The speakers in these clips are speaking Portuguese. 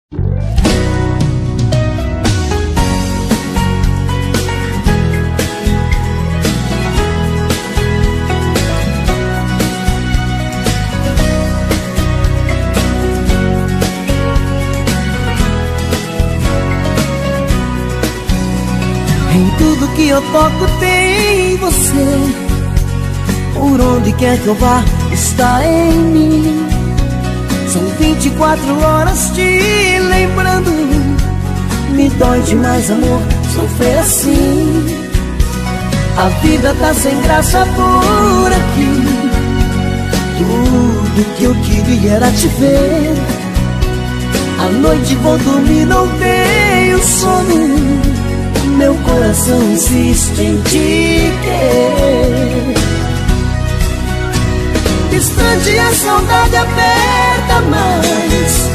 Em tudo que eu toco tem você. Por onde quer que eu vá, está em mim. São 24 horas te lembrando. Me dói demais, amor, sofrer assim. A vida tá sem graça por aqui. Tudo que eu queria era te ver. À noite vou dormir, não tenho sono. Meu coração insiste em te querer. Distante a saudade aperta mais.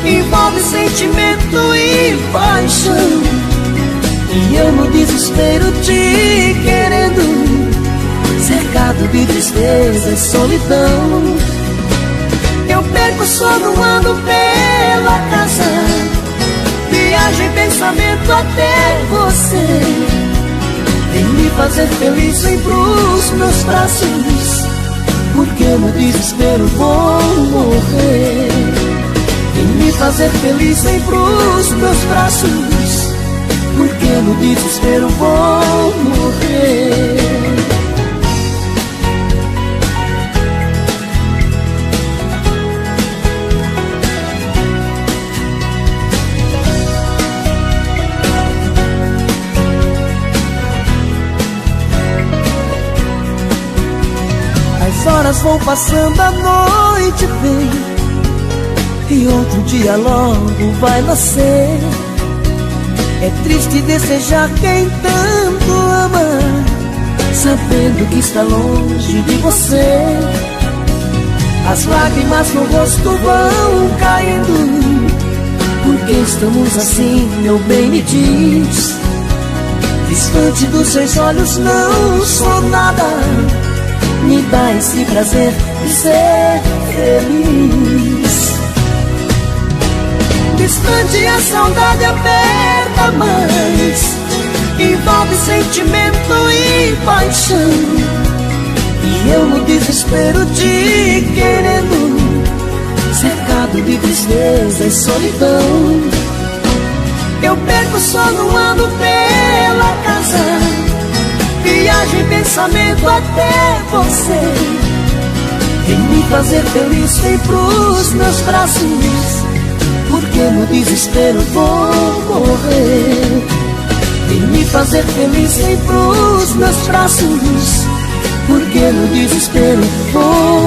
Envolve sentimento e paixão. E eu no desespero te querendo, cercado de tristeza e solidão. Eu perco o sono, ando pela casa. Viajo em pensamento até você. Vem me fazer feliz, vem pros meus braços, porque no desespero vou morrer. Vem me fazer feliz, vem pros meus braços, porque no desespero vou morrer. As horas vão passando, a noite vem, e outro dia logo vai nascer. É triste desejar quem tanto ama, sabendo que está longe de você. As lágrimas no rosto vão caindo, porque estamos assim, meu bem, me diz. Distante dos seus olhos não sou nada. Me dá esse prazer de ser feliz. Distante a saudade aperta mais. Envolve sentimento e paixão. E eu no desespero te querendo, cercado de tristeza e solidão. Eu perco o sono, ando pela casa. Viajo em pensamento até você. Vem me fazer feliz, vem pros meus braços, porque no desespero vou morrer. Vem me fazer feliz, vem pros meus braços, porque no desespero vou